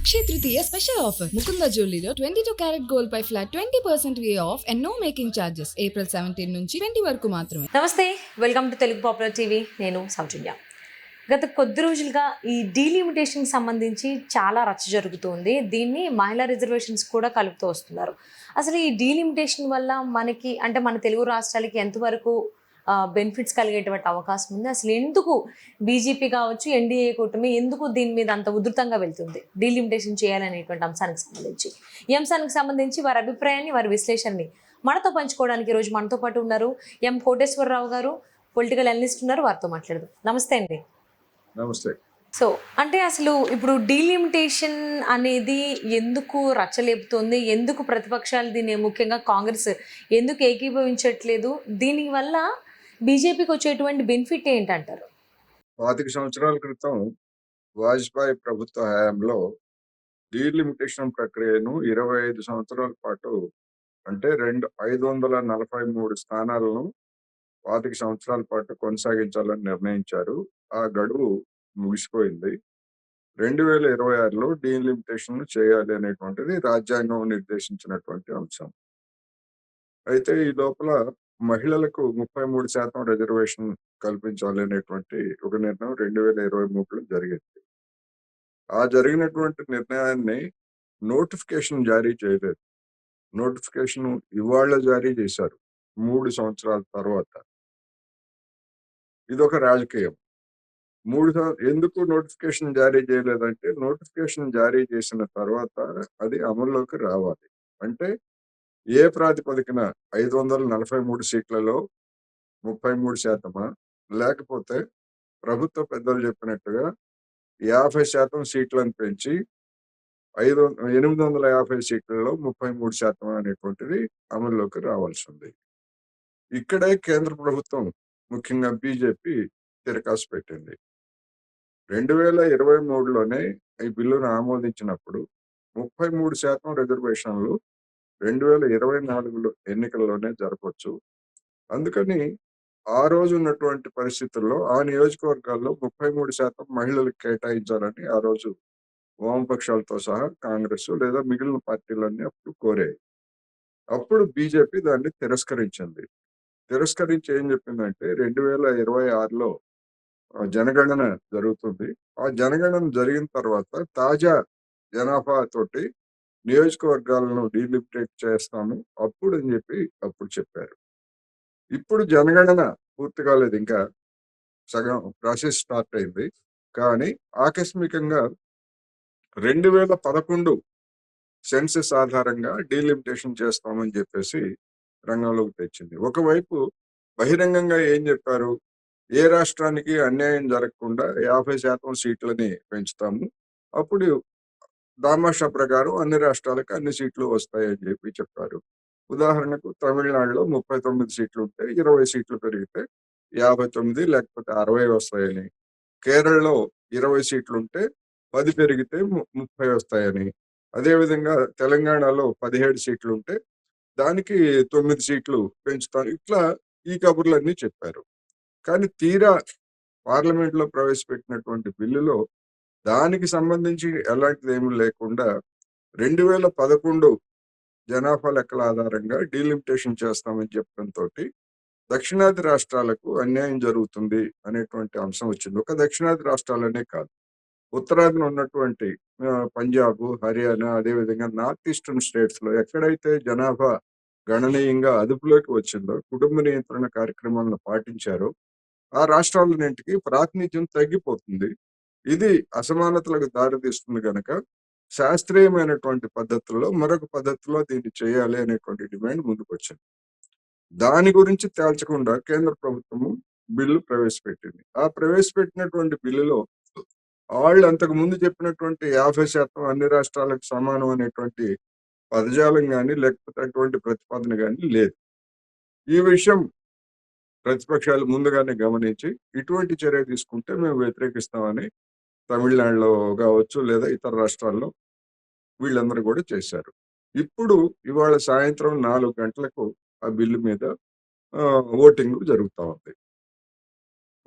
అక్షయ Tritiya special offer Mukunda జ్యువెలరీలో 22 carat gold పై flat 20% way off and no making charges April 17 నుంచి 20 వరకు మాత్రమే. Namaste, welcome to Telugu popular TV. నేను సౌజన్య. గత కొద్ది రోజులుగా ఈ డీలిమిటేషన్కి సంబంధించి చాలా రచ్చ జరుగుతుంది. దీన్ని మహిళా రిజర్వేషన్స్ కూడా కలుపుతూ వస్తున్నారు. అసలు ఈ డీలిమిటేషన్ వల్ల మనకి అంటే మన తెలుగు రాష్ట్రాలకి ఎంతవరకు బెనిఫిట్స్ కలిగేటువంటి అవకాశం ఉంది? అసలు ఎందుకు బీజేపీ కావచ్చు, ఎన్డీఏ కూటమి ఎందుకు దీని మీద అంత ఉధృతంగా వెళ్తుంది డీలిమిటేషన్ చేయాలనేటువంటి అంశానికి సంబంధించి? ఈ అంశానికి సంబంధించి వారి అభిప్రాయాన్ని, వారి విశ్లేషణని మనతో పంచుకోవడానికి ఈరోజు మనతో పాటు ఉన్నారు ఎం కోటేశ్వరరావు గారు, పొలిటికల్ అనలిస్ట్ ఉన్నారు. వారితో మాట్లాడదాం. నమస్తే అండి. నమస్తే. సో అంటే అసలు ఇప్పుడు డీలిమిటేషన్ అనేది ఎందుకు రచ్చలేపుతోంది? ఎందుకు ప్రతిపక్షాలు దీన్ని, ముఖ్యంగా కాంగ్రెస్ ఎందుకు ఏకీభవించట్లేదు? దీనివల్ల బీజేపీకి వచ్చేటువంటి బెనిఫిట్ ఏంటంటారు? 25 సంవత్సరాల క్రితం వాజ్పేయి ప్రభుత్వ హయాంలో డీలిమిటేషన్ ప్రక్రియను 25 సంవత్సరాల పాటు, అంటే 543 స్థానాలను 25 సంవత్సరాల పాటు కొనసాగించాలని నిర్ణయించారు. ఆ గడువు ముగిసిపోయింది. 2026లో డీలిమిటేషన్ చేయాలి అనేటువంటిది రాజ్యాంగం నిర్దేశించినటువంటి అంశం. అయితే ఈ లోపల మహిళలకు 33% రిజర్వేషన్ కల్పించాలి అనేటువంటి ఒక నిర్ణయం 2023లో జరిగింది. ఆ జరిగినటువంటి నిర్ణయాన్ని నోటిఫికేషన్ జారీ చేయలేదు. నోటిఫికేషన్ ఇవాళ జారీ చేశారు, 3 సంవత్సరాల తర్వాత. ఇదొక రాజకీయం. ఎందుకు నోటిఫికేషన్ జారీ చేయలేదంటే, నోటిఫికేషన్ జారీ చేసిన తర్వాత అది అమల్లోకి రావాలి. అంటే ఏ ప్రాతిపదికన 543 సీట్లలో 33%, లేకపోతే ప్రభుత్వ పెద్దలు చెప్పినట్టుగా 50% సీట్లను పెంచి 850 సీట్లలో 33% అనేటువంటిది అమల్లోకి రావాల్సి ఉంది. ఇక్కడే కేంద్ర ప్రభుత్వం, ముఖ్యంగా బీజేపీ తిరకాసు పెట్టింది. 2023లోనే ఈ బిల్లును ఆమోదించినప్పుడు 33% రిజర్వేషన్లు 2024 ఎన్నికల్లోనే జరపవచ్చు. అందుకని ఆ రోజు ఉన్నటువంటి పరిస్థితుల్లో ఆ నియోజకవర్గాల్లో 33% మహిళలకు కేటాయించాలని ఆ రోజు వామపక్షాలతో సహా కాంగ్రెస్ లేదా మిగిలిన పార్టీలన్నీ అప్పుడు కోరాయి. అప్పుడు బీజేపీ దాన్ని తిరస్కరించింది. తిరస్కరించి ఏం చెప్పిందంటే, 2026లో జనగణన జరుగుతుంది. ఆ జనగణన జరిగిన తర్వాత తాజా జనాభా తోటి నియోజకవర్గాలను డీలిమిటేట్ చేస్తాము అప్పుడు అని అప్పుడు చెప్పారు. ఇప్పుడు జనగణన పూర్తి కాలేదు, ఇంకా సగం ప్రాసెస్ స్టార్ట్ అయింది. కానీ ఆకస్మికంగా 2011 సెన్సెస్ ఆధారంగా డీలిమిటేషన్ చేస్తామని చెప్పేసి రంగంలోకి తెచ్చింది. ఒకవైపు బహిరంగంగా ఏం చెప్పారు, ఏ రాష్ట్రానికి అన్యాయం జరగకుండా 50% సీట్లని పెంచుతాము, అప్పుడు దామాషా ప్రకారం అన్ని రాష్ట్రాలకు అన్ని సీట్లు వస్తాయని చెప్పారు. ఉదాహరణకు తమిళనాడులో 39 సీట్లు ఉంటే 20 సీట్లు పెరిగితే 59 లేకపోతే 60 వస్తాయని, కేరళలో 20 సీట్లు ఉంటే 10 పెరిగితే 30 వస్తాయని, అదేవిధంగా తెలంగాణలో 17 సీట్లు ఉంటే దానికి 9 సీట్లు పెంచుతారు. ఇట్లా ఈ కబుర్లన్నీ చెప్పారు. కానీ తీరా పార్లమెంట్లో ప్రవేశపెట్టినటువంటి బిల్లులో దానికి సంబంధించి ఎలాంటిది ఏమీ లేకుండా 2011 జనాభా లెక్కల ఆధారంగా డీలిమిటేషన్ చేస్తామని చెప్పడంతో దక్షిణాది రాష్ట్రాలకు అన్యాయం జరుగుతుంది అనేటువంటి అంశం వచ్చింది. ఒక దక్షిణాది రాష్ట్రాలనే కాదు, ఉత్తరాదిన ఉన్నటువంటి పంజాబ్, హర్యానా, అదేవిధంగా నార్త్ ఈస్టర్న్ స్టేట్స్ లో ఎక్కడైతే జనాభా గణనీయంగా అదుపులోకి వచ్చిందో, కుటుంబ నియంత్రణ కార్యక్రమాలను పాటించారో ఆ రాష్ట్రాలన్నింటికి ప్రాతినిధ్యం తగ్గిపోతుంది. ఇది అసమానతలకు దారితీస్తుంది కనుక శాస్త్రీయమైనటువంటి పద్ధతుల్లో మరొక పద్ధతిలో దీన్ని చేయాలి అనేటువంటి డిమాండ్ ముందుకు వచ్చింది. దాని గురించి తేల్చకుండా కేంద్ర ప్రభుత్వము బిల్లు ప్రవేశపెట్టింది. ఆ ప్రవేశపెట్టినటువంటి బిల్లులో వాళ్ళు అంతకు ముందు చెప్పినటువంటి 50% అన్ని రాష్ట్రాలకు సమానం అనేటువంటి పదజాలం కానీ లేకపోతే అటువంటి ప్రతిపాదన కానీ లేదు. ఈ విషయం ప్రతిపక్షాలు ముందుగానే గమనించి ఇటువంటి చర్య తీసుకుంటే మేము వ్యతిరేకిస్తామని తమిళనాడులో కావచ్చు లేదా ఇతర రాష్ట్రాల్లో వీళ్ళందరూ కూడా చేశారు. ఇప్పుడు ఇవాళ సాయంత్రం 4 గంటలకు ఆ బిల్లు మీద ఓటింగ్ జరుగుతూ ఉంది.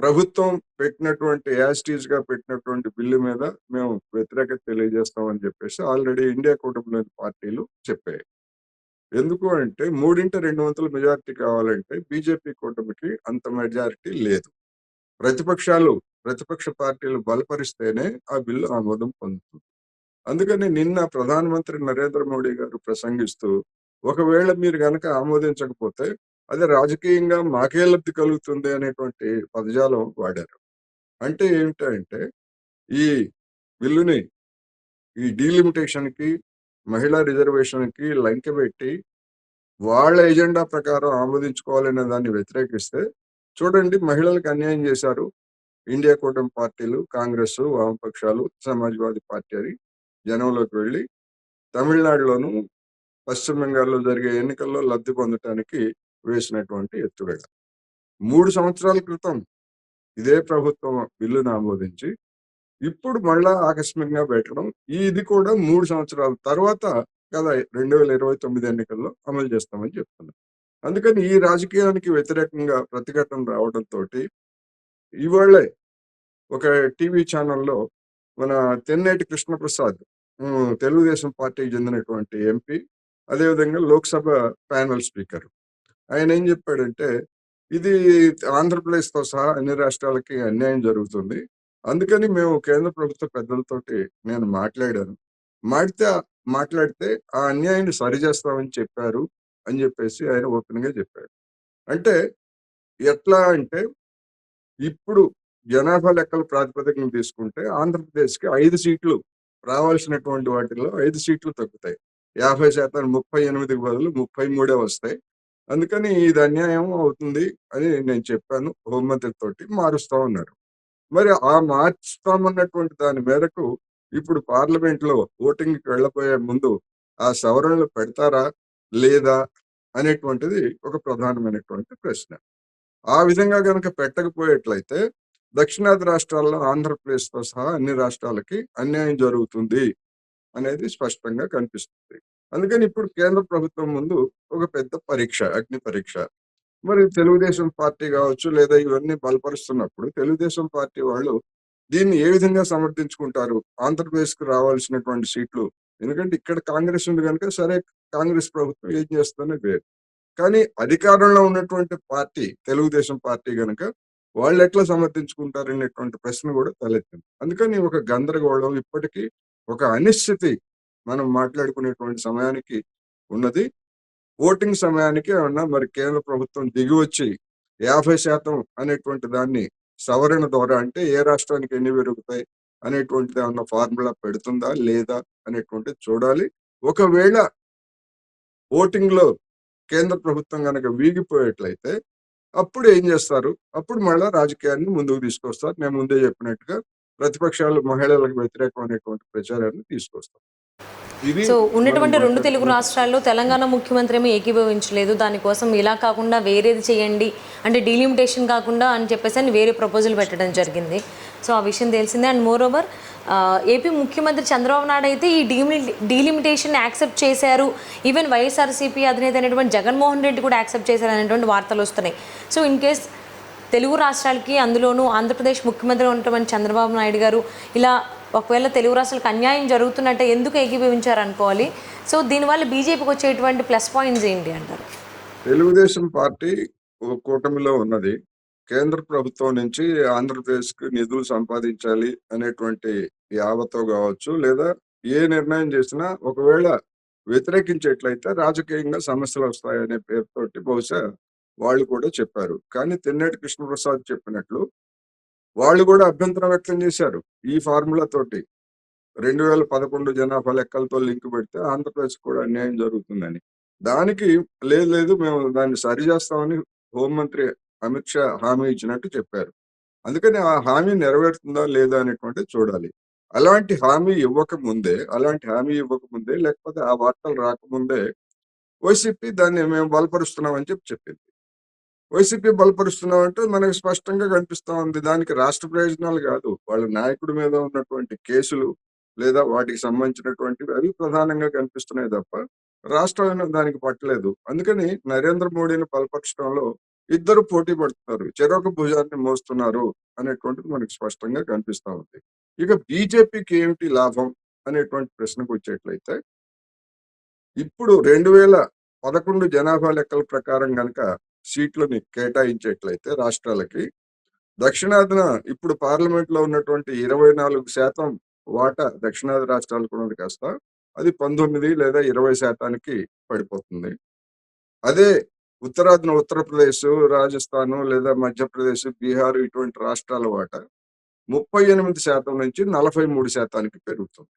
ప్రభుత్వం పెట్టినటువంటి యాజిటీస్ గా పెట్టినటువంటి బిల్లు మీద మేము వ్యతిరేకత తెలియజేస్తామని చెప్పేసి ఆల్రెడీ ఇండియా కూటమిలోని పార్టీలు చెప్పాయి. ఎందుకు అంటే 3/2 మెజారిటీ కావాలంటే బీజేపీ కూటమికి అంత మెజారిటీ లేదు. ప్రతిపక్ష పార్టీలు బలపరిస్తేనే ఆ బిల్లు ఆమోదం పొందుతుంది. అందుకని నిన్న ప్రధానమంత్రి నరేంద్ర మోడీ గారు ప్రసంగిస్తూ ఒకవేళ మీరు గనక ఆమోదించకపోతే అది రాజకీయంగా మాకే లబ్ధి కలుగుతుంది అనేటువంటి పదజాలం వాడారు. అంటే ఏమిటంటే ఈ బిల్లుని ఈ డీలిమిటేషన్ కి మహిళా రిజర్వేషన్ కి లంకెబెట్టి వాళ్ళ ఎజెండా ప్రకారం ఆమోదించుకోవాలనే దాన్ని వ్యతిరేకిస్తే చూడండి మహిళలకు అన్యాయం చేశారు ఇండియా కూటమి పార్టీలు, కాంగ్రెస్, వామపక్షాలు, సమాజ్వాదీ పార్టీ అని జనంలోకి వెళ్ళి తమిళనాడులోను, పశ్చిమ బెంగాల్లో జరిగే ఎన్నికల్లో లబ్ధి పొందటానికి వేసినటువంటి ఎత్తుగడ. 3 సంవత్సరాల క్రితం ఇదే ప్రభుత్వం బిల్లును ఆమోదించి ఇప్పుడు మళ్ళా ఆకస్మికంగా పెట్టడం, ఇది కూడా 3 సంవత్సరాల తర్వాత కదా 2029 ఎన్నికల్లో అమలు చేస్తామని చెప్తున్నారు. అందుకని ఈ రాజకీయానికి వ్యతిరేకంగా ప్రతిఘటన రావడంతోటి ఇవాళే ఒక టీవీ ఛానల్లో మన తెన్నేటి కృష్ణప్రసాద్ తెలుగుదేశం పార్టీకి చెందినటువంటి ఎంపీ, అదేవిధంగా లోక్సభ ప్యానెల్ స్పీకర్, ఆయన ఏం చెప్పాడంటే ఇది ఆంధ్రప్రదేశ్తో సహా అన్ని రాష్ట్రాలకి అన్యాయం జరుగుతుంది. అందుకని మేము కేంద్ర ప్రభుత్వ పెద్దలతోటి నేను మాట్లాడాను. మాట్లాడితే ఆ అన్యాయాన్ని సరిచేస్తామని చెప్పారు అని చెప్పేసి ఆయన ఓపెన్ గా చెప్పాడు. అంటే ఎట్లా అంటే ఇప్పుడు జనాభా లెక్కల ప్రాతిపదికన తీసుకుంటే ఆంధ్రప్రదేశ్కి 5 సీట్లు రావాల్సినటువంటి వాటిల్లో 5 సీట్లు తగ్గుతాయి. 50% 38కి బదులు 33 వస్తాయి. అందుకని ఇది అన్యాయం అవుతుంది అని నేను చెప్పాను హోంమంత్రితోటి, మారుస్తా ఉన్నారు. మరి ఆ మార్చుతామన్నటువంటి దాని మేరకు ఇప్పుడు పార్లమెంట్ లో ఓటింగ్కి వెళ్ళబోయే ముందు ఆ సవరణలు పెడతారా లేదా అనేటువంటిది ఒక ప్రధానమైనటువంటి ప్రశ్న. ఆ విధంగా గనక పెట్టకపోయేట్లయితే దక్షిణాది రాష్ట్రాల్లో ఆంధ్రప్రదేశ్తో సహా అన్ని రాష్ట్రాలకి అన్యాయం జరుగుతుంది అనేది స్పష్టంగా కనిపిస్తుంది. అందుకని ఇప్పుడు కేంద్ర ప్రభుత్వం ముందు ఒక పెద్ద పరీక్ష, అగ్ని పరీక్ష. మరి తెలుగుదేశం పార్టీ కావచ్చు లేదా ఇవన్నీ బలపరుస్తున్నప్పుడు తెలుగుదేశం పార్టీ వాళ్ళు దీన్ని ఏ విధంగా సమర్థించుకుంటారు? ఆంధ్రప్రదేశ్ కు రావాల్సినటువంటి సీట్లు, ఎందుకంటే ఇక్కడ కాంగ్రెస్ ఉంది కనుక సరే కాంగ్రెస్ ప్రభుత్వం ఏం చేస్తుందనే వేరు. కానీ అధికారంలో ఉన్నటువంటి పార్టీ తెలుగుదేశం పార్టీ గనక వాళ్ళు ఎట్లా సమర్థించుకుంటారు అనేటువంటి ప్రశ్న కూడా తలెత్తింది. అందుకని ఒక గందరగోళం, ఇప్పటికీ ఒక అనిశ్చితి మనం మాట్లాడుకునేటువంటి సమయానికి ఉన్నది. ఓటింగ్ సమయానికి ఏమన్నా మరి కేంద్ర ప్రభుత్వం దిగి వచ్చి 50% అనేటువంటి దాన్ని సవరణ ద్వారా, అంటే ఏ రాష్ట్రానికి ఎన్ని పెరుగుతాయి అనేటువంటిది ఏమన్నా ఫార్ములా పెడుతుందా లేదా అనేటువంటిది చూడాలి. ఒకవేళ ఓటింగ్ లో కేంద్ర ప్రభుత్వం కనుక వీగిపోయేట్లయితే అప్పుడు ఏం చేస్తారు? అప్పుడు మళ్ళా రాజకీయాన్ని ముందుకు తీసుకొస్తారు. నేను ముందే చెప్పినట్టుగా ప్రతిపక్షాలు మహిళలకు వ్యతిరేకం అనేటువంటి ప్రచారాన్ని తీసుకొస్తారు. ఇది సో మనం ఉన్నటువంటి 2 తెలుగు మాట్లాడుకునే రాష్ట్రాల్లో తెలంగాణ ముఖ్యమంత్రి ఏమీ ఏకీభవించలేదు. దానికోసం ఇలా కాకుండా వేరేది చేయండి, అంటే డీలిమిటేషన్ కాకుండా అని చెప్పేసి అని వేరే ప్రపోజల్ పెట్టడం జరిగింది. సో ఆ విషయం తెలిసిందే. అండ్ మోర్ ఓవర్ ఏపీ ముఖ్యమంత్రి చంద్రబాబు నాయుడు అయితే ఈ డీలిమిటేషన్ యాక్సెప్ట్ చేశారు. ఈవెన్ వైఎస్ఆర్సీపీ అధినేత అయినటువంటి జగన్మోహన్ రెడ్డి కూడా యాక్సెప్ట్ చేశారు అనేటువంటి వార్తలు వస్తున్నాయి. సో ఇన్ కేస్ తెలుగు రాష్ట్రాలకి, అందులోనూ ఆంధ్రప్రదేశ్ ముఖ్యమంత్రి ఉన్నటువంటి చంద్రబాబు నాయుడు గారు ఇలా ఒకవేళ తెలుగు రాష్ట్రాలకు అన్యాయం జరుగుతున్నట్టే ఎందుకు ఏకీభవించారు అనుకోవాలి. సో దీనివల్ల బీజేపీకి వచ్చేటువంటి ప్లస్ పాయింట్స్ ఏంటి అంటారు? తెలుగుదేశం పార్టీ ఒక కూటమిలో ఉన్నది. కేంద్ర ప్రభుత్వం నుంచి ఆంధ్రప్రదేశ్‌కి నిధులు సంపాదించాలి అనేటువంటి యావతో కావచ్చు, లేదా ఏ నిర్ణయం చేసినా ఒకవేళ వ్యతిరేకించేట్లయితే రాజకీయంగా సమస్యలు వస్తాయనే పేరుతోటి బహుశా వాళ్ళు కూడా చెప్పారు. కానీ తెన్నేటి కృష్ణప్రసాద్ చెప్పినట్లు వాళ్ళు కూడా అభ్యంతరం వ్యక్తం చేశారు. ఈ ఫార్ములా తోటి 2011 జనాభా లెక్కలతో లింక్ పెడితే ఆంధ్రప్రదేశ్ కూడా అన్యాయం జరుగుతుందని. దానికి లేదు మేము దాన్ని సరిచేస్తామని హోంమంత్రి అమిత్ షా హామీ ఇచ్చినట్టు చెప్పారు. అందుకని ఆ హామీ నెరవేరుతుందా లేదా అనేటువంటిది చూడాలి. అలాంటి హామీ ఇవ్వకముందే లేకపోతే ఆ వార్తలు రాకముందే వైసీపీ దాన్ని మేము బలపరుస్తున్నామని చెప్పింది. వైసీపీ బలపరుస్తున్నామంటే మనకు స్పష్టంగా కనిపిస్తా ఉంది. దానికి రాష్ట్ర ప్రయోజనాలు కాదు, వాళ్ళ నాయకుడి మీద ఉన్నటువంటి కేసులు లేదా వాటికి సంబంధించినటువంటివి అవి ప్రధానంగా కనిపిస్తున్నాయి తప్ప రాష్ట్రం దానికి పట్టలేదు. అందుకని నరేంద్ర మోడీని బలపరచడంలో ఇద్దరు పోటీ పడుతున్నారు, చెరొక భుజాన్ని మోస్తున్నారు అనేటువంటిది మనకి స్పష్టంగా కనిపిస్తా ఉంది. ఇక బీజేపీకి ఏమిటి లాభం అనేటువంటి ప్రశ్నకు వచ్చేట్లయితే, ఇప్పుడు 2011 జనాభా లెక్కల ప్రకారం గనక సీట్లని కేటాయించేట్లయితే రాష్ట్రాలకి, దక్షిణాదిన ఇప్పుడు పార్లమెంట్ లో ఉన్నటువంటి 24% వాటా దక్షిణాది రాష్ట్రాలకు ఉన్నది కాస్త అది 19 లేదా 20% పడిపోతుంది. అదే ఉత్తరాదిన ఉత్తరప్రదేశ్, రాజస్థాన్ లేదా మధ్యప్రదేశ్, బీహార్ ఇటువంటి రాష్ట్రాల వాటా 38% నుంచి 43% పెరుగుతుంది.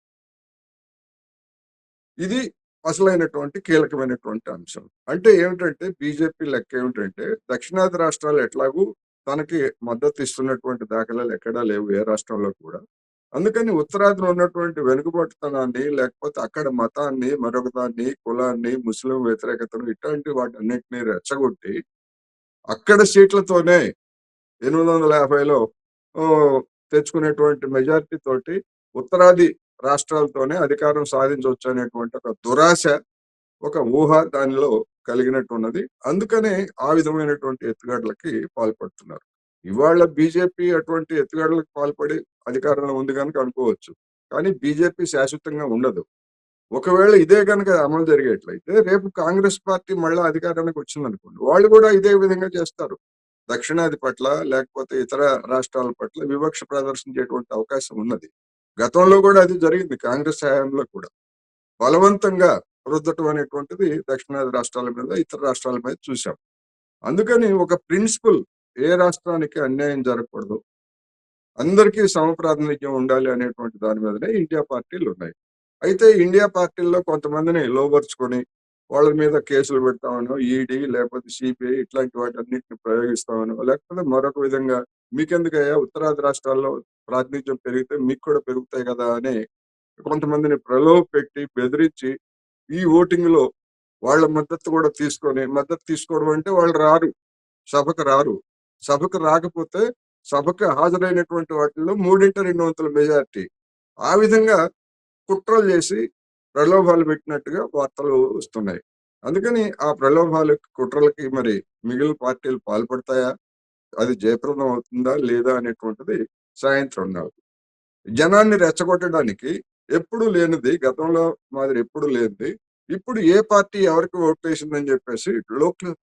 ఇది అసలైనటువంటి కీలకమైనటువంటి అంశం. అంటే ఏమిటంటే బీజేపీ లెక్క ఏమిటంటే, దక్షిణాది రాష్ట్రాలు ఎట్లాగూ తనకి మద్దతు ఇస్తున్నటువంటి దాఖలాలు ఎక్కడా లేవు ఏ రాష్ట్రంలో కూడా. అందుకని ఉత్తరాదిన ఉన్నటువంటి వెనుకబాటుతనాన్ని, లేకపోతే అక్కడ మతాన్ని, మరొక దాన్ని, కులాన్ని, ముస్లిం వ్యతిరేకతను ఇట్లాంటి వాటన్నిటిని రెచ్చగొట్టి అక్కడ సీట్లతోనే 850లో తెచ్చుకునేటువంటి మెజారిటీ తోటి ఉత్తరాది రాష్ట్రాలతోనే అధికారం సాధించవచ్చు అనేటువంటి ఒక దురాశ, ఒక ఊహ దానిలో కలిగినట్టున్నది. అందుకనే ఆ విధమైనటువంటి ఎత్తుగడలకి పాల్పడుతున్నారు. ఇవాళ బీజేపీ అటువంటి ఎత్తుగడలకు పాల్పడి అధికారంలో ఉంది కనుక అనుకోవచ్చు. కానీ బీజేపీ శాశ్వతంగా ఉండదు. ఒకవేళ ఇదే కనుక అమలు జరిగేట్లయితే రేపు కాంగ్రెస్ పార్టీ మళ్ళా అధికారానికి వచ్చిందనుకోండి, వాళ్ళు కూడా ఇదే విధంగా చేస్తారు. దక్షిణాది పట్ల లేకపోతే ఇతర రాష్ట్రాల పట్ల వివక్ష ప్రదర్శించేటువంటి అవకాశం ఉన్నది. గతంలో కూడా అది జరిగింది, కాంగ్రెస్ హయాంలో కూడా బలవంతంగా రుద్దటం అనేటువంటిది దక్షిణాది రాష్ట్రాల మీద, ఇతర రాష్ట్రాల మీద చూసాం. అందుకని ఒక ప్రిన్సిపల్, ఏ రాష్ట్రానికి అన్యాయం జరగకూడదు, అందరికీ సమప్రాతినిధ్యం ఉండాలి అనేటువంటి దాని మీదనే ఇండియా పార్టీలు ఉన్నాయి. అయితే ఇండియా పార్టీల్లో కొంతమందిని లోబర్చుకొని వాళ్ళ మీద కేసులు పెడతామనో, ఈడీ లేకపోతే సిబిఐ ఇట్లాంటి వాటన్నిటిని ప్రయోగిస్తామనో, లేకపోతే మరొక విధంగా మీకెందుకయ్యా ఉత్తరాది రాష్ట్రాల్లో ప్రాతినిధ్యం పెరిగితే మీకు కూడా పెరుగుతాయి కదా అని కొంతమందిని ప్రలోభ పెట్టి బెదిరించి ఈ ఓటింగ్ లో వాళ్ళ మద్దతు కూడా తీసుకొని, మద్దతు తీసుకోవడం అంటే వాళ్ళు రారు, సభకు రారు. సభకు రాకపోతే సభకు హాజరైనటువంటి వాటిల్లో 3/2 మెజారిటీ. ఆ విధంగా కుట్రలు చేసి ప్రలోభాలు పెట్టినట్టుగా వార్తలు వస్తున్నాయి. అందుకని ఆ ప్రలోభాలకి, కుట్రలకి మరి మిగిలిన పార్టీలు పాల్పడతాయా, అది జయప్రదం అవుతుందా లేదా అనేటువంటిది సాయంత్రం నాకు. జనాన్ని రెచ్చగొట్టడానికి ఎప్పుడు లేనిది, గతంలో మాదిరి ఎప్పుడు లేనిది, ఇప్పుడు ఏ పార్టీ ఎవరికి ఓట్లు వేసిందని చెప్పేసి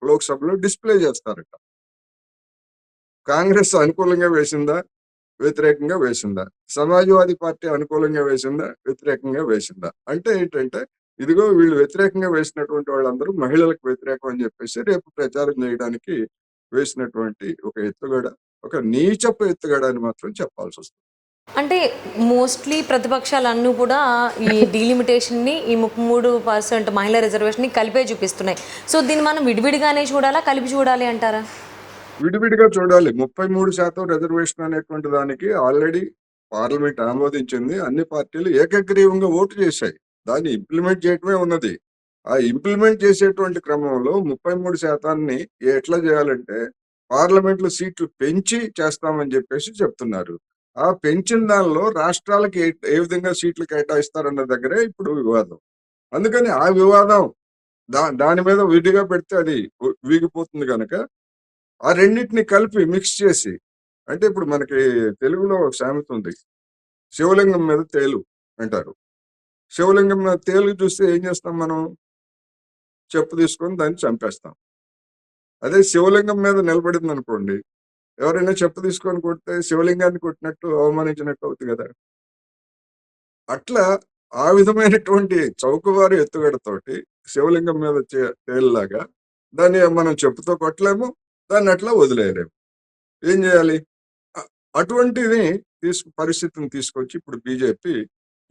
లోక్సభలో డిస్ప్లే చేస్తారట. కాంగ్రెస్ అనుకూలంగా వేసిందా, వ్యతిరేకంగా వేసిందా, సమాజ్వాదీ పార్టీ అనుకూలంగా వేసిందా, వ్యతిరేకంగా వేసిందా. అంటే ఏంటంటే, ఇదిగో వీళ్ళు వ్యతిరేకంగా వేసినటువంటి వాళ్ళందరూ మహిళలకు వ్యతిరేకం అని చెప్పేసి రేపు ప్రచారం చేయడానికి వేసినటువంటి ఒక ఎత్తుగడ, ఒక నీచపు ఎత్తుగడ అని మాత్రం చెప్పాల్సి వస్తుంది. అంటే మోస్ట్లీ ప్రతిపక్షాలన్నీ కూడా ఈ డీలిమిటేషన్ని, ఈ 33% మహిళా రిజర్వేషన్ని కలిపే చూపిస్తున్నాయి. సో దీన్ని మనం విడివిడిగానే చూడాలా, కలిపి చూడాలి అంటారా? విడివిడిగా చూడాలి. 33% రిజర్వేషన్ అనేటువంటి దానికి ఆల్రెడీ పార్లమెంట్ ఆమోదించింది. అన్ని పార్టీలు ఏకగ్రీవంగా ఓటు చేశాయి. దాన్ని ఇంప్లిమెంట్ చేయటమే ఉన్నది. ఆ ఇంప్లిమెంట్ చేసేటువంటి క్రమంలో 33% ఎట్లా చేయాలంటే పార్లమెంట్ లో సీట్లు పెంచి చేస్తామని చెప్పేసి చెప్తున్నారు. ఆ పెంచిన దానిలో రాష్ట్రాలకి ఏ విధంగా సీట్లు కేటాయిస్తారన్న దగ్గరే ఇప్పుడు వివాదం. అందుకని ఆ వివాదం దాని మీద విడిగా పెడితే అది వీగిపోతుంది కనుక ఆ రెండింటిని కలిపి మిక్స్ చేసి, అంటే ఇప్పుడు మనకి తెలుగులో ఒక సామెత ఉంది, శివలింగం మీద తేలు అంటారు. శివలింగం మీద తేలు చూస్తే ఏం చేస్తాం మనం? చెప్పు తీసుకొని దాన్ని చంపేస్తాం. అదే శివలింగం మీద నిలబడింది అనుకోండి, ఎవరైనా చెప్పు తీసుకొని కొడితే శివలింగాన్ని కొట్టినట్టు, అవమానించినట్టు అవుతుంది కదా. అట్లా ఆ విధమైనటువంటి చౌకబారు ఎత్తుగడతోటి శివలింగం మీద తేలులాగా దాన్ని మనం చెప్పుతో కొట్టలేము, దాన్ని అట్లా వదిలేయలేము. ఏం చేయాలి? అటువంటిది పరిస్థితిని తీసుకొచ్చి ఇప్పుడు బీజేపీ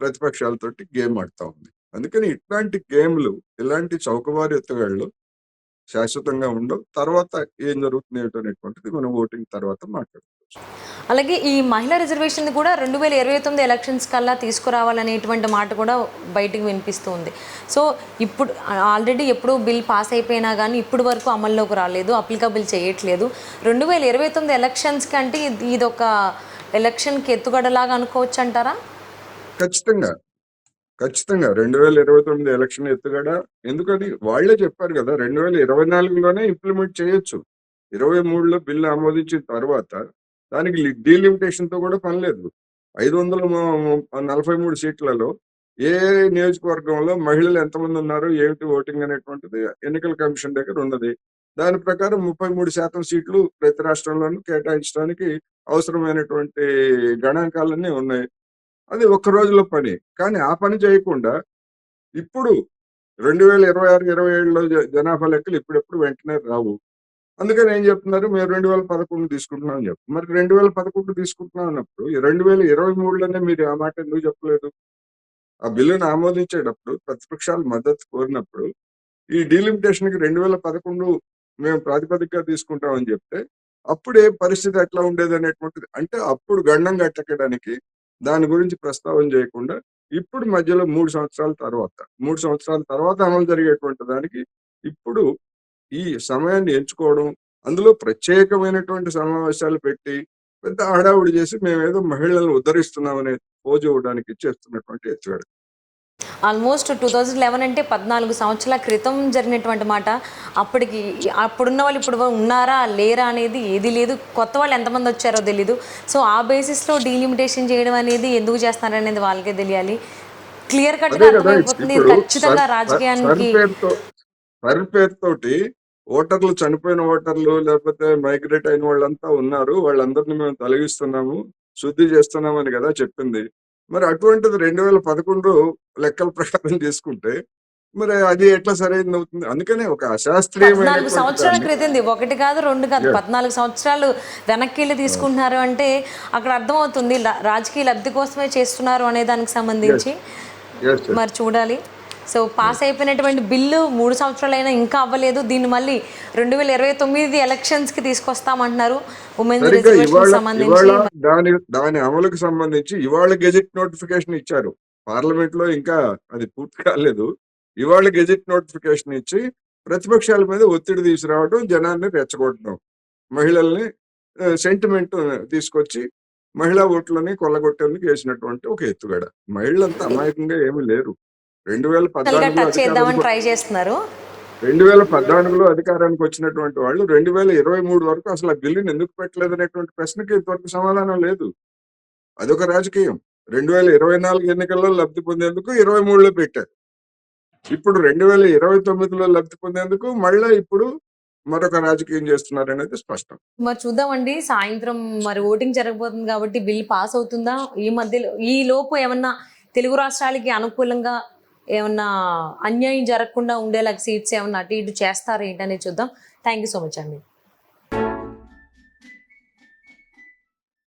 ప్రతిపక్షాలతోటి గేమ్ ఆడుతా ఉంది. అందుకని ఇట్లాంటి గేమ్లు, ఇలాంటి చౌకబారు ఎత్తుగాళ్ళు శాశ్వతంగా ఉండవు. తర్వాత ఏం జరుగుతుంది అనేటువంటిది మనం ఓటింగ్ తర్వాత మాట్లాడుకోవచ్చు. అలాగే ఈ మహిళా రిజర్వేషన్ కూడా 2029 ఎలక్షన్స్ కల్లా తీసుకురావాలనేటువంటి మాట కూడా బయటికి వినిపిస్తుంది. సో ఇప్పుడు ఆల్రెడీ ఎప్పుడూ బిల్ పాస్ అయిపోయినా కానీ ఇప్పటి వరకు అమల్లోకి రాలేదు, అప్లికబుల్ చేయట్లేదు. 2029 ఎలక్షన్స్ కంటే ఇదొక ఎలక్షన్కి ఎత్తుగడలాగా అనుకోవచ్చు అంటారా? ఖచ్చితంగా, ఖచ్చితంగా 2029 ఎలక్షన్ ఎత్తుగడ. ఎందుకని వాళ్ళే చెప్పారు కదా, 2024లోనే ఇంప్లిమెంట్ చేయొచ్చు. 23లో బిల్లు ఆమోదించిన తర్వాత దానికి డీలిమిటేషన్ తో కూడా పని లేదు. 543 సీట్లలో ఏ నియోజకవర్గంలో మహిళలు ఎంతమంది ఉన్నారు, ఏమిటి ఓటింగ్ అనేటువంటిది ఎన్నికల కమిషన్ దగ్గర ఉన్నది. దాని ప్రకారం 33% సీట్లు ప్రతి రాష్ట్రంలోనూ కేటాయించడానికి అవసరమైనటువంటి గణాంకాలన్నీ ఉన్నాయి. అది ఒక్క రోజులో పని. కానీ ఆ పని చేయకుండా ఇప్పుడు 2026, 27లో జనాభా లెక్కలు ఇప్పుడెప్పుడు వెంటనే రావు. అందుకని ఏం చెప్తున్నారు, మేము 2011 తీసుకుంటున్నాం అని చెప్పి. మరి 2011 తీసుకుంటున్నాం అన్నప్పుడు 2023లోనే మీరు ఆ మాట ఎందుకు చెప్పలేదు? ఆ బిల్లును ఆమోదించేటప్పుడు ప్రతిపక్షాలు మద్దతు కోరినప్పుడు ఈ డీలిమిటేషన్ కి 2011 మేము ప్రాతిపదికగా తీసుకుంటామని చెప్తే అప్పుడే పరిస్థితి ఎట్లా ఉండేది అనేటువంటిది, అంటే అప్పుడు గండం కట్టడానికి దాని గురించి ప్రస్తావన చేయకుండా ఇప్పుడు మధ్యలో 3 సంవత్సరాల తర్వాత అమలు జరిగేటువంటి దానికి ఇప్పుడు ఈ సమయాన్ని ఎంచుకోవడం, అందులో ప్రత్యేకమైనటువంటి సమావేశాలు పెట్టి పెద్ద హడావుడి చేసి మేమేదో మహిళలను ఉద్ధరిస్తున్నామనే పోజు ఇవ్వడానికి చేస్తున్నటువంటి ఎత్తుగడ. ఆల్మోస్ట్ 2011 అంటే 14 సంవత్సరాల క్రితం జరిగినటువంటి మాట. అప్పటికి అప్పుడున్న వాళ్ళు ఇప్పుడు ఉన్నారా లేరా అనేది ఏది లేదు. కొత్త వాళ్ళు ఎంతమంది వచ్చారో తెలీదు. సో ఆ బేసిస్లో డీలిమిటేషన్ చేయడం అనేది ఎందుకు చేస్తున్నారనేది వాళ్ళకే తెలియాలి. క్లియర్ కట్గా అదే కదా అర్థమైపోతుంది ఇది ఇప్పుడు ఖచ్చితంగా రాజకీయానికి. పేరుతోటి ఓటర్లు, చనిపోయిన ఓటర్లు లేకపోతే మైగ్రేట్ అయిన వాళ్ళంతా ఉన్నారు, వాళ్ళందరినీ మేము తొలగిస్తున్నాము, శుద్ధి చేస్తున్నామని కదా చెప్పింది. మరి అటువంటిది 2011 లెక్కల ప్రకారం తీసుకుంటే మరి అది ఎట్లా సరైనది అవుతుంది? అందుకనే ఒక 14 అశాస్త్రీయమైనటువంటి సంవత్సరాల దాన్ని క్రితంది, ఒకటి కాదు రెండు కాదు, Yes. 14 సంవత్సరాలు వెనక్కి వెళ్ళి తీసుకుంటున్నారు అంటే అక్కడ అర్థమవుతుంది రాజకీయ లబ్ధి కోసమే చేస్తున్నారు అనే దానికి సంబంధించి. yes, yes. మరి చూడాలి. సో పాస్ అయిపోయినటువంటి బిల్లు 3 సంవత్సరాలైనా ఇంకా అవ్వలేదు. దీన్ని మళ్ళీ 2029 ఎలక్షన్స్కి తీసుకొస్తామంటున్నారు ఉమెన్స్ సరిగ్గా రిజర్వేషన్ సంబంధించి. ఇవాళ దాని అమలుకు సంబంధించి ఇవాళ గెజెట్ నోటిఫికేషన్ ఇచ్చారు. పార్లమెంట్ లో ఇంకా అది పూర్తి కాలేదు. ఇవాళ గెజెట్ నోటిఫికేషన్ ఇచ్చి ప్రతిపక్షాల మీద ఒత్తిడి తీసుకురావడం, జనాన్ని రెచ్చగొట్టడం, మహిళల్ని సెంటిమెంట్ తీసుకొచ్చి మహిళా ఓట్లని కొల్లగొట్టేందుకు వేసినటువంటి ఒక ఎత్తుగడ. మహిళలంతా అమాయకంగా ఏమీ లేరు. టచ్ చేద్దామని ట్రై చేస్తున్నారు. 2014లో అధికారానికి వచ్చినటువంటి వాళ్ళు 2023 వరకు అసలు ఆ బిల్లుని ఎందుకు పెట్టలేదు అనేటువంటి ప్రశ్నకి ఇంతవరకు సమాధానం లేదు. అదొక రాజకీయం. 2024 ఎన్నికల్లో లబ్ధి పొందేందుకు 23లో పెట్టారు. ఇప్పుడు 2029లో లబ్ధి పొందేందుకు మళ్ళీ ఇప్పుడు మరొక రాజకీయం చేస్తున్నారు అనేది స్పష్టం. మరి చూద్దామండి, సాయంత్రం మరి ఓటింగ్ జరగబోతుంది కాబట్టి బిల్ పాస్ అవుతుందా, ఈ మధ్యలో ఈ లోపు ఏమన్నా తెలుగు రాష్ట్రాలకి అనుకూలంగా ఏమన్నా అన్యాయం జరగకుండా ఉండేలాగా సీట్స్ ఏమన్నా అటు ఇటు చేస్తారా ఏంటనేది చూద్దాం. థ్యాంక్ యూ సో మచ్ అండి.